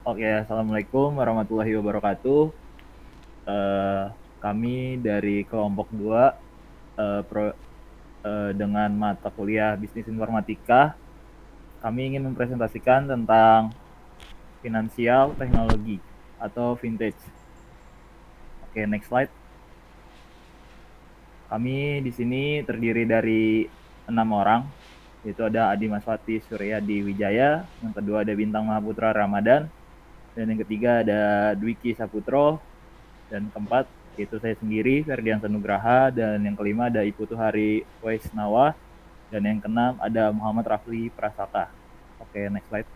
Oke, assalamualaikum warahmatullahi wabarakatuh. Eh, Kami dari kelompok 2 dengan mata kuliah Bisnis Informatika, kami ingin mempresentasikan tentang finansial teknologi atau vintage. Oke, next slide. Kami di sini terdiri dari 6 orang, yaitu ada Adi Maswati Suryadi Wijaya, yang kedua ada Bintang Mahaputra Ramadan, dan yang ketiga ada Dwiki Saputro, dan keempat yaitu saya sendiri Ferdian Nugraha, dan yang kelima ada Iputu Hari Waisnawa, dan yang keenam ada Muhammad Rafli Prasaka. Oke, next slide.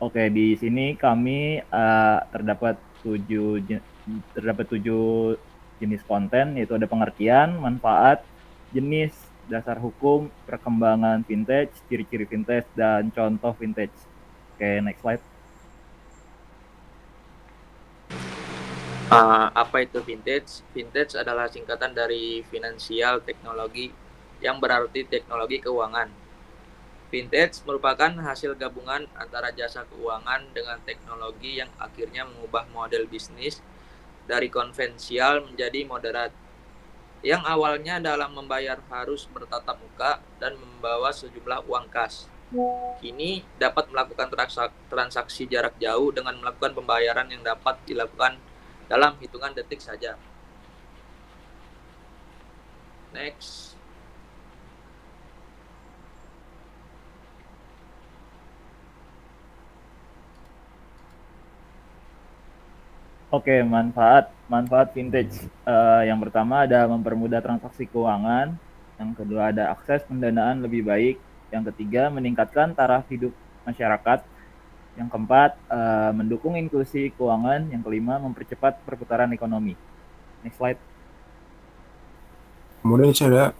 Oke, di sini kami terdapat tujuh jenis konten, yaitu ada pengertian, manfaat, jenis, dasar hukum, perkembangan vintage, ciri-ciri vintage, dan contoh vintage. Oke, next slide. Apa itu vintage? Vintage adalah singkatan dari finansial teknologi yang berarti teknologi keuangan. Vintage merupakan hasil gabungan antara jasa keuangan dengan teknologi yang akhirnya mengubah model bisnis dari konvensial menjadi moderat. Yang awalnya dalam membayar harus bertatap muka dan membawa sejumlah uang kas. Kini dapat melakukan transaksi jarak jauh dengan melakukan pembayaran yang dapat dilakukan dalam hitungan detik saja. Next. Oke, manfaat vintage. Yang pertama ada mempermudah transaksi keuangan. Yang kedua ada akses pendanaan lebih baik. Yang ketiga meningkatkan taraf hidup masyarakat. Yang keempat mendukung inklusi keuangan. Yang kelima mempercepat perputaran ekonomi. Next slide. Kemudian ada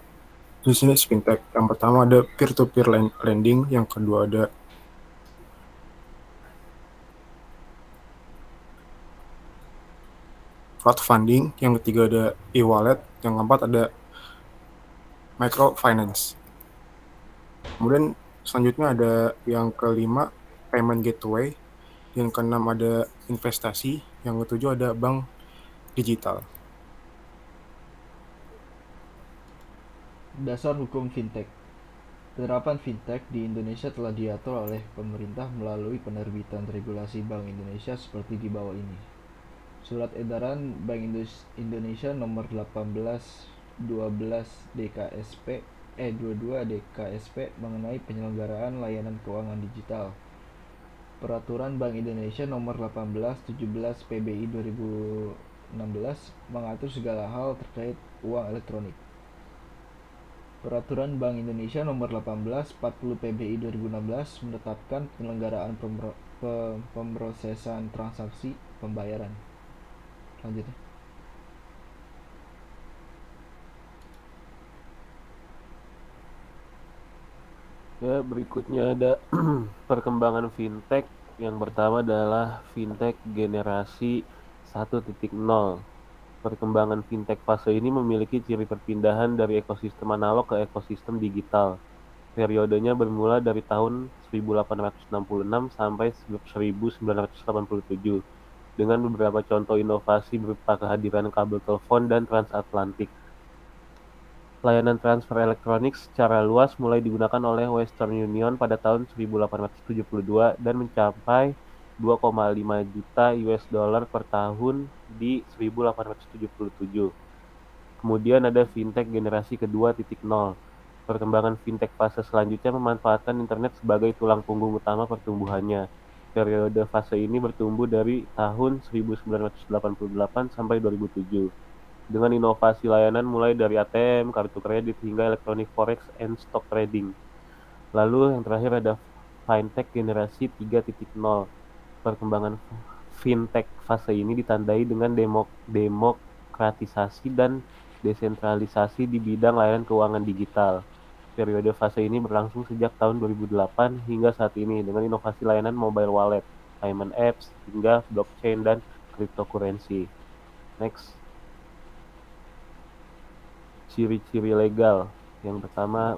jenis fintech. Yang pertama ada peer-to-peer lending, yang kedua ada crowdfunding, yang ketiga ada e-wallet, yang keempat ada microfinance. Kemudian selanjutnya ada yang kelima payment gateway, yang keenam ada investasi, yang ketujuh ada bank digital. Dasar hukum fintech. Penerapan fintech di Indonesia telah diatur oleh pemerintah melalui penerbitan regulasi Bank Indonesia seperti di bawah ini. Surat Edaran Bank Indonesia nomor 18/12 DKSP 22 DKSP mengenai penyelenggaraan layanan keuangan digital. Peraturan Bank Indonesia nomor 18/17 PBI 2016 mengatur segala hal terkait uang elektronik. Peraturan Bank Indonesia Nomor 18/40 PBI 2016 menetapkan penyelenggaraan pemrosesan transaksi pembayaran. Lanjutnya. Ya, berikutnya ada perkembangan fintech. Yang pertama adalah fintech generasi 1.0. Perkembangan fintech fase ini memiliki ciri perpindahan dari ekosistem analog ke ekosistem digital. Periodenya bermula dari tahun 1866 sampai 1987, dengan beberapa contoh inovasi berupa kehadiran kabel telepon dan transatlantik. Layanan transfer elektronik secara luas mulai digunakan oleh Western Union pada tahun 1872 dan mencapai 2,5 juta US dollar per tahun di 1877. Kemudian ada fintech generasi kedua 2.0. Perkembangan fintech fase selanjutnya memanfaatkan internet sebagai tulang punggung utama pertumbuhannya. Periode fase ini bertumbuh dari tahun 1988 sampai 2007 dengan inovasi layanan mulai dari ATM, kartu kredit, hingga elektronik forex and stock trading. Lalu yang terakhir ada fintech generasi 3.0. Perkembangan fintech fase ini ditandai dengan demokratisasi dan desentralisasi di bidang layanan keuangan digital. Periode fase ini berlangsung sejak tahun 2008 hingga saat ini dengan inovasi layanan mobile wallet, payment apps, hingga blockchain dan cryptocurrency. Next. Ciri-ciri legal. Yang pertama,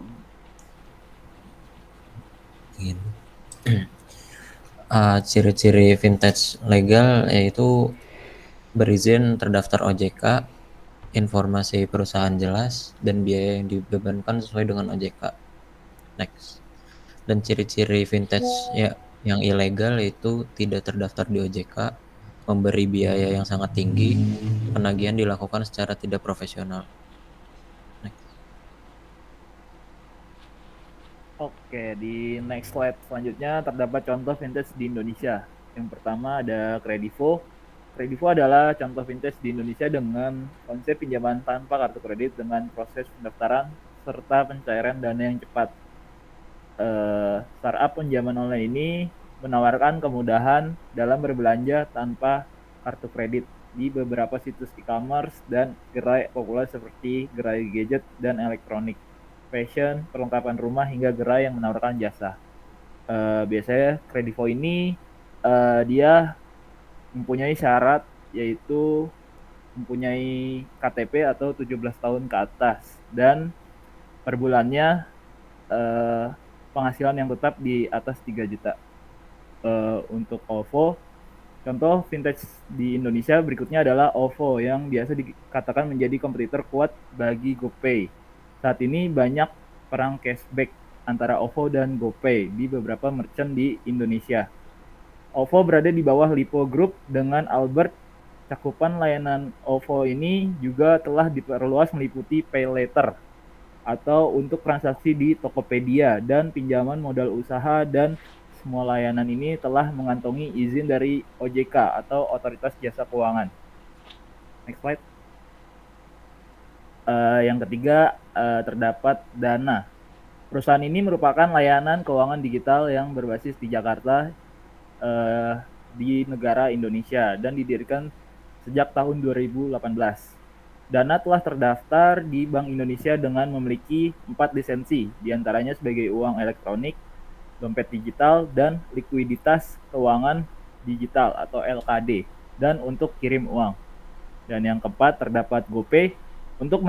Ciri-ciri vintage legal yaitu berizin terdaftar OJK, informasi perusahaan jelas, dan biaya yang dibebankan sesuai dengan OJK. Next. Dan ciri-ciri vintage ya yang ilegal yaitu tidak terdaftar di OJK, memberi biaya yang sangat tinggi, penagihan dilakukan secara tidak profesional. Next. Oke, di next slide selanjutnya terdapat contoh vintage di Indonesia. Yang pertama ada Kredivo. Kredivo adalah contoh vintage di Indonesia dengan konsep pinjaman tanpa kartu kredit dengan proses pendaftaran serta pencairan dana yang cepat. Startup pinjaman online ini menawarkan kemudahan dalam berbelanja tanpa kartu kredit di beberapa situs e-commerce dan gerai populer seperti gerai gadget dan elektronik, fashion, perlengkapan rumah hingga gerai yang menawarkan jasa. Biasanya Kredivo ini dia mempunyai syarat yaitu mempunyai KTP atau 17 tahun ke atas dan per bulannya penghasilan yang tetap di atas 3 juta. Untuk OVO, contoh vintage di Indonesia berikutnya adalah OVO yang biasa dikatakan menjadi kompetitor kuat bagi GoPay. Saat ini banyak perang cashback antara OVO dan GoPay di beberapa merchant di Indonesia. OVO berada di bawah Lipo Group dengan Albert. Cakupan layanan OVO ini juga telah diperluas meliputi pay later atau untuk transaksi di Tokopedia dan pinjaman modal usaha, dan semua layanan ini telah mengantongi izin dari OJK atau Otoritas Jasa Keuangan. Next slide. Yang ketiga terdapat Dana. Perusahaan ini merupakan layanan keuangan digital yang berbasis di Jakarta di negara Indonesia dan didirikan sejak tahun 2018. Dana telah terdaftar di Bank Indonesia dengan memiliki 4 lisensi, diantaranya sebagai uang elektronik, dompet digital, dan likuiditas keuangan digital atau LKD, dan untuk kirim uang. Dan yang keempat terdapat GoPay untuk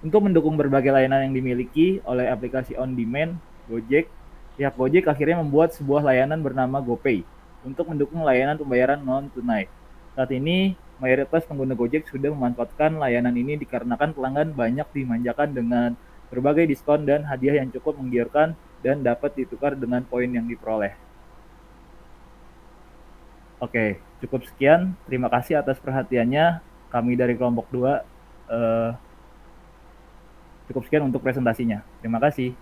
mendukung berbagai layanan yang dimiliki oleh aplikasi on demand Gojek. Pihak Gojek akhirnya membuat sebuah layanan bernama GoPay untuk mendukung layanan pembayaran non tunai. Saat ini mayoritas pengguna Gojek sudah memanfaatkan layanan ini dikarenakan pelanggan banyak dimanjakan dengan berbagai diskon dan hadiah yang cukup menggiurkan dan dapat ditukar dengan poin yang diperoleh. Oke, cukup sekian. Terima kasih atas perhatiannya. Kami dari kelompok 2 cukup sekian untuk presentasinya. Terima kasih.